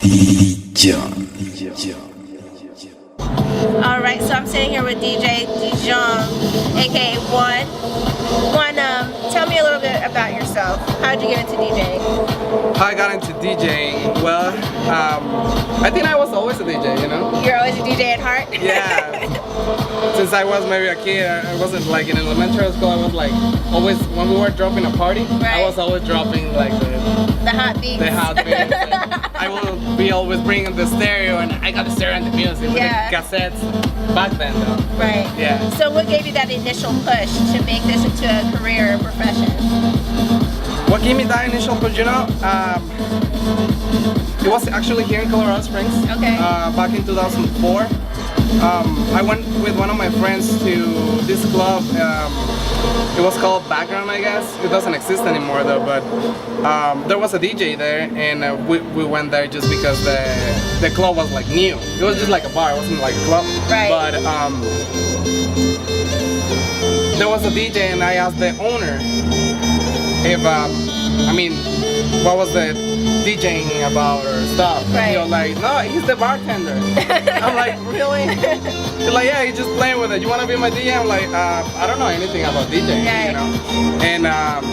DjoN. Alright, so I'm sitting here with DJ DjoN, aka One. One, tell me a little bit about yourself. How did you get into DJing? How I got into DJing? Well, I think I was always a DJ, you know? You're always a DJ at heart? Yeah. Since I was maybe a kid, I wasn't like in elementary school, I was like always, when we were dropping a party, I was always dropping like the hot beats. The hot beats. I will be always bringing the stereo, and I got the stereo and the music with the cassettes back then though. Right. Yeah. So what gave you that initial push to make this into a career or profession? What gave me that initial push, you know? It was actually here in Colorado Springs. Okay. Back in 2004. I went with one of my friends to this club. It was called Background, I guess. It doesn't exist anymore though, but there was a DJ there, and we went there just because the club was like new. It was just like a bar, it wasn't like a club. Right. But there was a DJ, and I asked the owner if, I mean, what was the DJing about or stuff. Right. He was like, no, he's the bartender. I'm like, really? He's like, yeah, he's just playing with it. You want to be my DJ? I'm like, I don't know anything about DJing, you know? And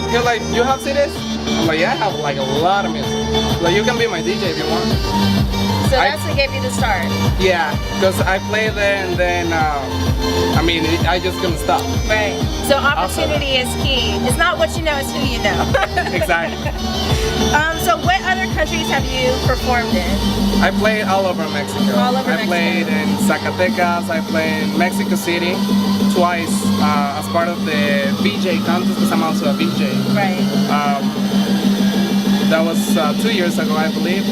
he was like, you have CDs? I'm like, yeah, I have like a lot of music. Like, you can be my DJ if you want. So that's what gave you the start? Yeah, because I played there, and then, I mean, I just couldn't stop. Right. So opportunity is key. It's not what you know, it's who you know. Exactly. So what other countries have you performed in? I played all over Mexico. All over Mexico. I played in Zacatecas, I played in Mexico City twice as part of the VJ contest, because I'm also a VJ. Right. That was 2 years ago, I believe.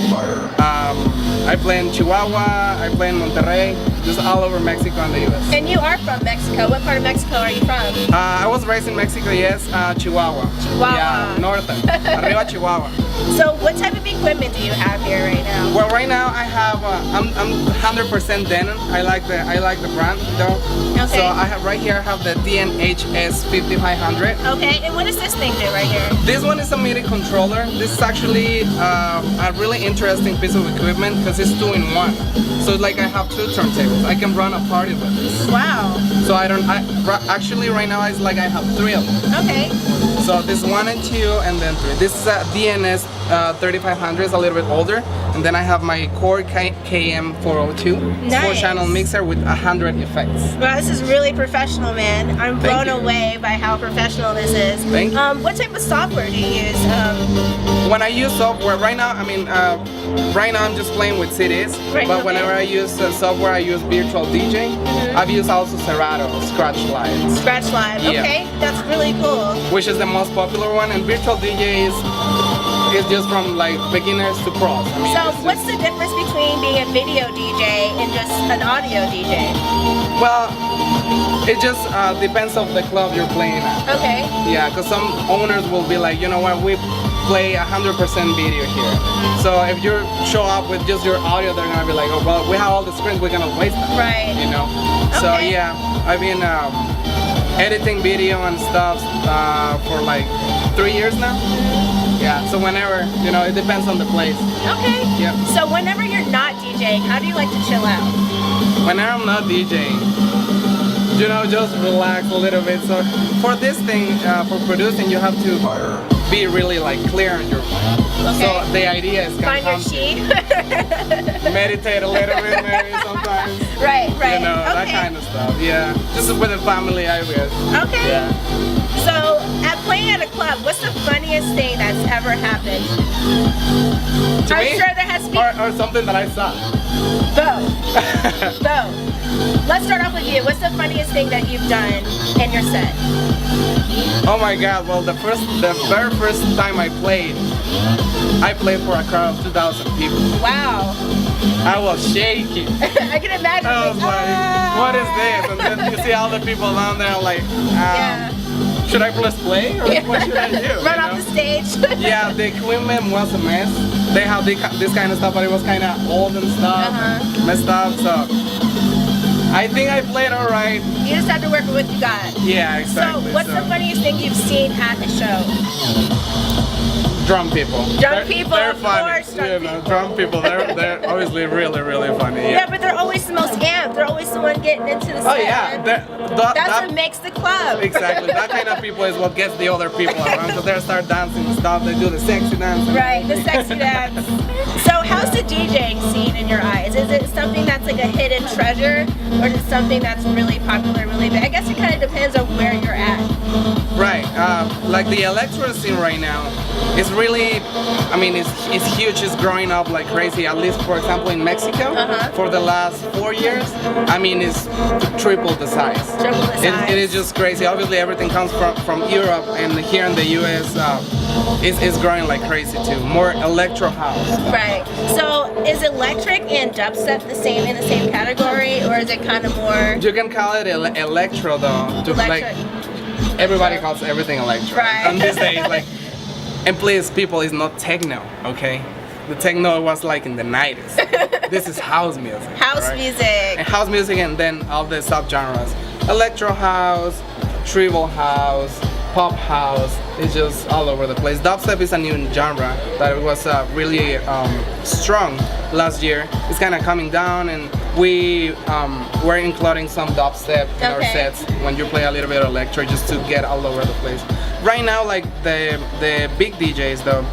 I play in Chihuahua, I play in Monterrey, just all over Mexico and the US. And you are from Mexico. What part of Mexico are you from? I was raised in Mexico, yes, Chihuahua. Chihuahua. Yeah, norte. Arriba Chihuahua. So what type of equipment do you have here right now? Well, right now I have, I'm 100% denim. I like the brand though. Okay. So I have right here, I have the DNHS 5500. Okay, and what does this thing do right here? This one is a MIDI controller. This is actually a really interesting piece of equipment because it's 2-in-1. So like I have 2 turntables. I can run a party with this. Wow. So actually right now it's like I have 3 of them. Okay. So this 1 and 2 and then 3. This is a DNS 3500, it's a little bit older. And then I have my Core KM402. Nice. 4-channel mixer with 100 effects. Wow, this is really professional, man. I'm blown away by how professional this is. Thank you. What type of software do you use? When I use software, right now, I mean, right now I'm just playing with CDs. Right, but whenever I use software, I use Virtual DJ. I've used also Serato, Scratch Live. Scratch Live, okay. That's really cool. Which is the most popular one, and Virtual DJ is just from like beginners to pros. I mean, so what's the difference between being a video DJ and just an audio DJ? Well, it just depends on the club you're playing at. Okay. Yeah, because some owners will be like, you know what, we play 100% video here. So if you show up with just your audio, they're gonna be like, oh well, we have all the screens, we're gonna waste them. Right. You know. Okay. So yeah, I've been editing video and stuff for like 3 years now. Yeah, so whenever, you know, it depends on the place. Okay. Yeah. So whenever you're not DJing, how do you like to chill out? Whenever I'm not DJing, you know, just relax a little bit. So for this thing, for producing, you have to be really like clear on your mind. Okay. So the idea is find your sheet. Meditate a little bit maybe sometimes. Right, right. You know, that kind of stuff. Yeah. Just with the family, I guess. Okay. Yeah. So, playing at a club, what's the funniest thing that's ever happened? To I'm me? sure there has to be... Or something that I saw. Both. Both. Let's start off with you. What's the funniest thing that you've done in your set? Oh my god, well the very first time I played for a crowd of 2,000 people. Wow. I was shaking. I can imagine. I was like, what is this? And then you see all the people down there like, should I press play or what should I do? Run off the stage. Yeah, the equipment was a mess. They have this kind of stuff, but it was kind of old and stuff, messed up. So I think I played all right. You just have to work with what you got. Yeah, exactly. So what's the funniest thing you've seen at the show? drum people. They're funny. drum people. Drum people. They're obviously really funny. Yeah, but they're always the most amped. They're always the one getting into the set. Oh yeah, That's what makes the club. Exactly. That kind of people is what gets the other people around. So they start dancing and stuff. They do the sexy dance. Right, the sexy dance. So how's the DJing scene in your eyes? Is it something that's like a hidden treasure, or is it something that's really popular, really big? I guess it kind of depends on where you're at. Right. Like the electro scene right now is really, I mean, it's huge. It's growing up like crazy. At least, for example, in Mexico, for the last 4 years, I mean, it's triple the size. Triple the size. It is just crazy. Obviously, everything comes from Europe, and here in the US, it's growing like crazy too. More electro house. Right. So is electric and dubstep the same in the same category, or is it kind of more? You can call it electro though. Electric. Like, everybody calls everything electro. Right. And these days, like, and please, people, it's not techno, okay? The techno was like in the 90s. This is house music. House music. And house music, and then all the subgenres. Electro house, tribal house, pop house. It's just all over the place. Dubstep is a new genre that was really strong last year. It's kind of coming down, and we're including some dubstep in our sets when you play a little bit of electro, just to get all over the place. Right now, like the big DJs though,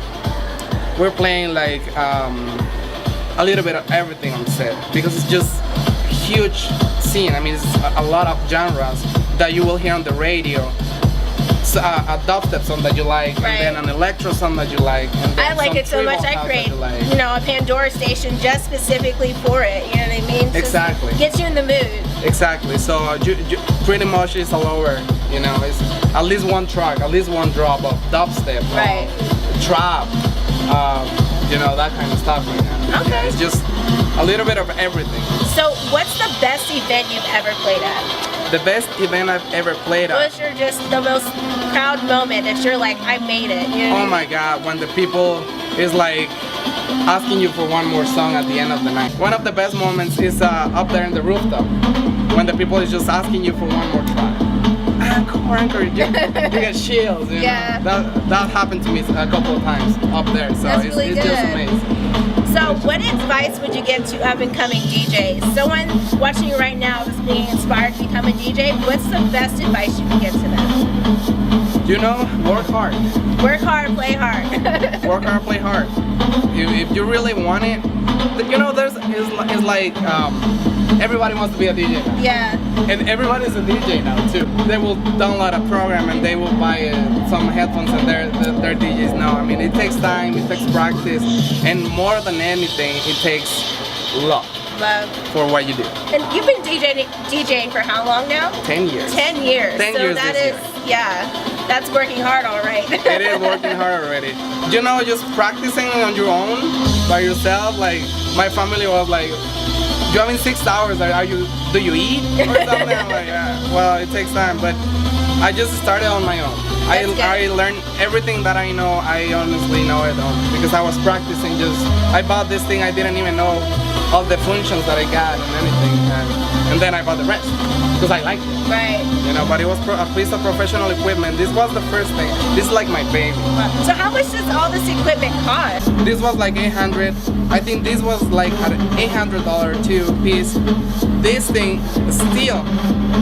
we're playing like a little bit of everything on the set, because it's just a huge scene. I mean, it's a lot of genres that you will hear on the radio. So, a dubstep song that you like, and then an electro song that you like. And then I like it so much. I create, you know, a Pandora station just specifically for it. You know what I mean? Exactly. Just gets you in the mood. Exactly. So pretty much it's all over. You know, it's at least one track, at least one drop of dubstep, trap, you know, that kind of stuff right now. Okay. Yeah, it's just a little bit of everything. So what's the best event you've ever played at? The best event I've ever played at. What's your just the most proud moment that you're like, I made it? You know? Oh my God, when the people is like asking you for one more song at the end of the night. One of the best moments is up there in the rooftop, when the people is just asking you for one more track. Anchor, you get chills. You know? That happened to me a couple of times up there, so it's just amazing. So what advice would you give to up and coming DJs? Someone watching you right now is being inspired to become a DJ. What's the best advice you can give to them? You know, work hard. Work hard, play hard. Work hard, play hard. If you really want it, you know, it's like everybody wants to be a DJ now. Yeah. And everybody's a DJ now too. They will download a program and they will buy some headphones, and they're DJs now. I mean, it takes time, it takes practice, and more than anything, it takes love for what you do. And you've been DJing for how long now? 10 years. 10 years. 10 so years that this is, that's working hard, all right. It is working hard already. You know, just practicing on your own, by yourself, like, my family was like, you having 6 hours, do you eat or something? I'm like, well, it takes time, but I just started on my own. I learned everything that I know. I honestly know it because I was practicing. I bought this thing, I didn't even know all the functions that I got and anything, and then I bought the rest because I liked it. Right. You know, but it was a piece of professional equipment. This was the first thing. This is like my baby. So how much does all this equipment cost? This was like $800. I think this was like an $800 two-piece. This thing is still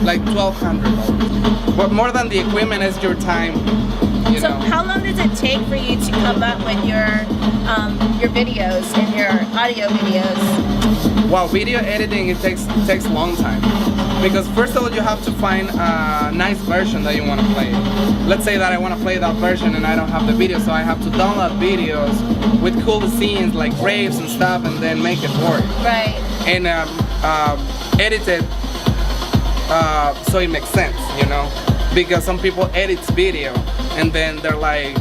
like $1,200. But more than the equipment is your time. You know. How long does it take for you to come up with your videos and your audio videos? Wow, video editing, it takes a long time. Because first of all, you have to find a nice version that you want to play. Let's say that I want to play that version and I don't have the video, so I have to download videos with cool scenes like raves and stuff, and then make it work. Right. And edit it so it makes sense, you know? Because some people edit video and then they're like,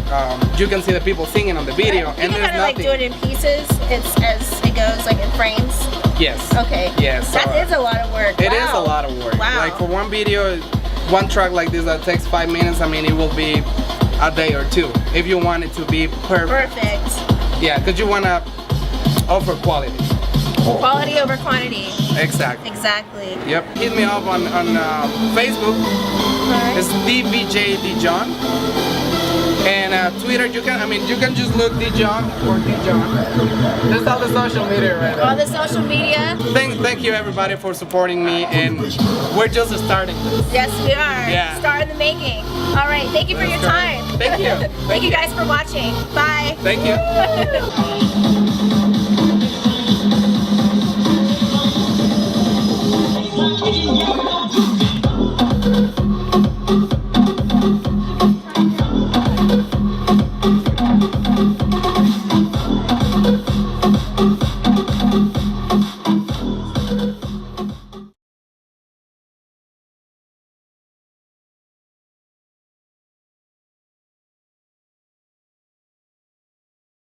you can see the people singing on the video, right. and there's nothing. Like do it in pieces. It's as it goes, like in frames. Yes. Okay. Yes. That is a lot of work. It is a lot of work. Wow. Like for one video, one track like this that takes 5 minutes, I mean, it will be a day or two if you want it to be perfect. Yeah, because you want to offer quality. Quality over quantity. Exactly. Exactly. Yep. Hit me up on Facebook. Right. It's DJon. And Twitter, you can just look DjoN or DjoN. That's all the social media right now. All the social media. Thank you everybody for supporting me, and we're just starting this. Yes, we are. Yeah. Star in the making. All right, thank you for your time. Thank you. Thank you guys for watching. Bye. Thank you.